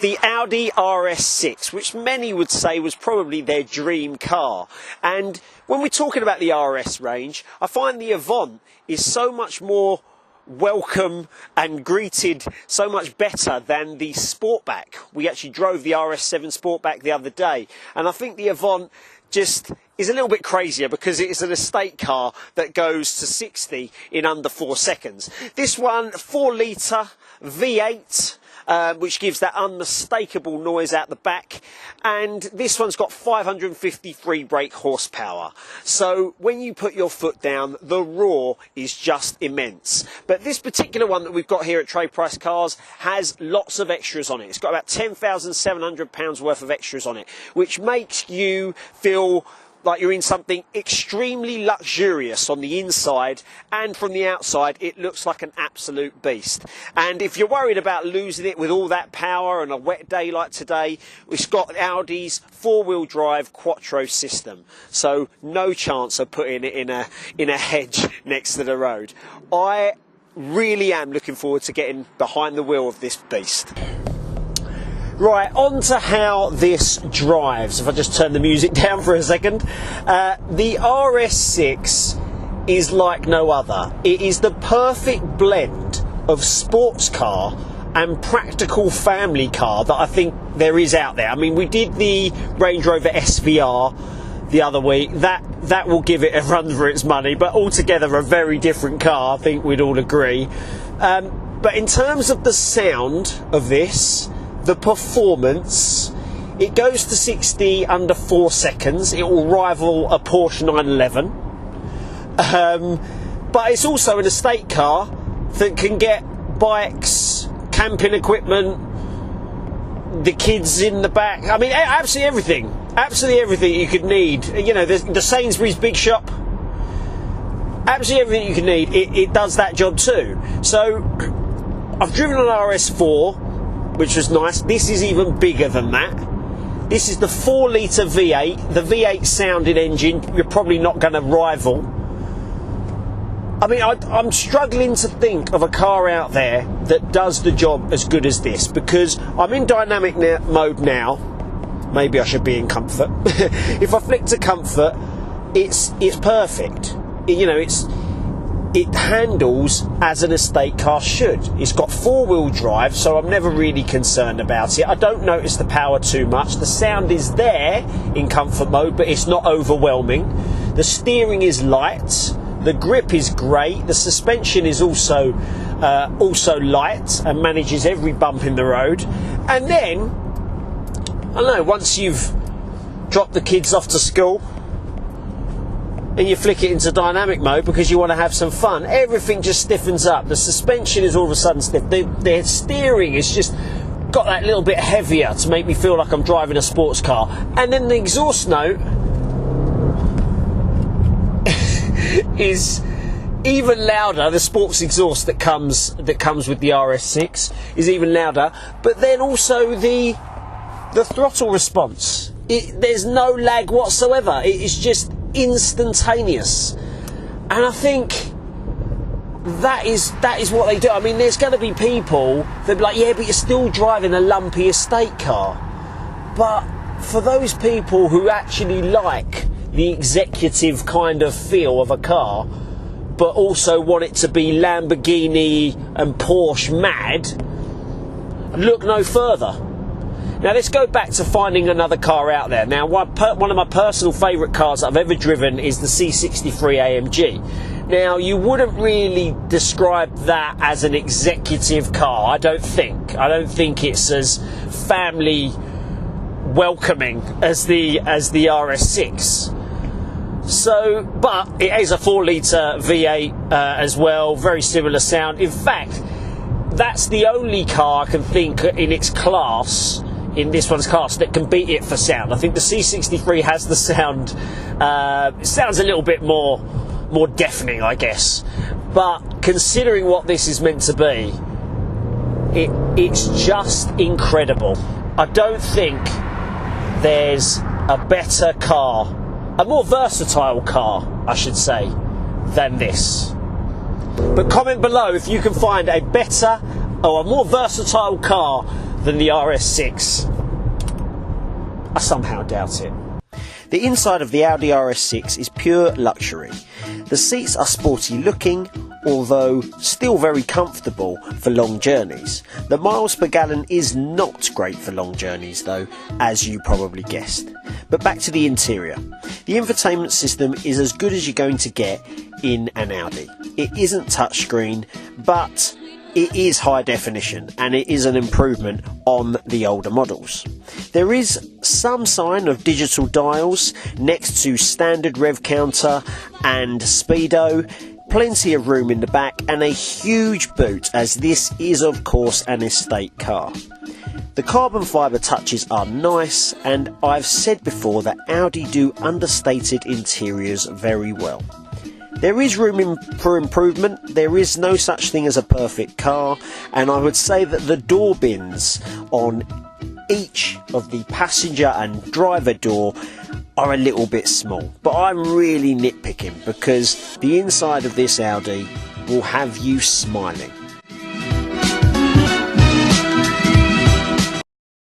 of the Audi RS6, which many would say was probably their dream car. And when we're talking about the RS range, I find the Avant is so much more welcome and greeted so much better than the Sportback. We actually drove the RS7 Sportback the other day, and I think the Avant just is a little bit crazier because it's an estate car that goes to 60 in under 4 seconds. This one, 4 litre V8, which gives that unmistakable noise out the back, and this one's got 553 brake horsepower. So when you put your foot down, the roar is just immense. But this particular one that we've got here at Trade Price Cars has lots of extras on it. It's got about £10,700 worth of extras on it, which makes you feel like you're in something extremely luxurious on the inside, and from the outside it looks like an absolute beast. And if you're worried about losing it with all that power on a wet day like today, it's got Audi's 4-wheel drive Quattro system, so no chance of putting it in a hedge next to the road. I really am looking forward to getting behind the wheel of this beast. Right, on to how this drives. If I just turn the music down for a second. The RS6 is like no other. It is the perfect blend of sports car and practical family car that I think there is out there. I mean, we did the Range Rover SVR the other week. That will give it a run for its money, but altogether a very different car, I think we'd all agree. But in terms of the sound of this, the performance, it goes to 60 under 4 seconds. It will rival a Porsche 911. But it's also an estate car that can get bikes, camping equipment, the kids in the back. I mean, absolutely everything. Absolutely everything you could need. You know, the Sainsbury's big shop. Absolutely everything you could need. It does that job too. So I've driven an RS4, which was nice. This is even bigger than that. This is the 4 litre V8. The V8 sounding engine you're probably not going to rival. I mean, I'm struggling to think of a car out there that does the job as good as this, because I'm in dynamic mode now. Maybe I should be in comfort. If I flick to comfort, it's perfect. You know, it handles as an estate car should. It's got 4-wheel drive, so I'm never really concerned about it. I don't notice the power too much. The sound is there in comfort mode, but it's not overwhelming. The steering is light. The grip is great. The suspension is also light and manages every bump in the road. And then, I don't know, once you've dropped the kids off to school and you flick it into dynamic mode because you want to have some fun, everything just stiffens up. The suspension is all of a sudden stiff. The steering is just got that little bit heavier to make me feel like I'm driving a sports car. And then the exhaust note is even louder. The sports exhaust that comes with the RS6 is even louder. But then also the throttle response. There's no lag whatsoever. It is just instantaneous, and I think that is what they do. I mean, there's going to be people that be like, yeah, but you're still driving a lumpy estate car. But for those people who actually like the executive kind of feel of a car, but also want it to be Lamborghini and Porsche mad, look no further. Now let's go back to finding another car out there. Now one of my personal favourite cars that I've ever driven is the C63 AMG. Now you wouldn't really describe that as an executive car, I don't think. I don't think it's as family welcoming as the RS6. So, but it is a 4 litre V8 as well, very similar sound. In fact, that's the only car I can think in its class, in this one's class, that can beat it for sound. I think the C63 has the sound, it sounds a little bit more deafening, I guess. But considering what this is meant to be, it's just incredible. I don't think there's a better car, a more versatile car, I should say, than this. But comment below if you can find a better or a more versatile car than the RS6? I somehow doubt it. The inside of the Audi RS6 is pure luxury. The seats are sporty looking, although still very comfortable for long journeys. The miles per gallon is not great for long journeys though, as you probably guessed. But back to the interior. The infotainment system is as good as you're going to get in an Audi. It isn't touchscreen, but it is high definition and it is an improvement on the older models. There is some sign of digital dials next to standard rev counter and speedo, plenty of room in the back and a huge boot, as this is of course an estate car. The carbon fibre touches are nice, and I've said before that Audi do understated interiors very well. There is room for improvement. There is no such thing as a perfect car, and I would say that the door bins on each of the passenger and driver door are a little bit small. But I'm really nitpicking because the inside of this Audi will have you smiling.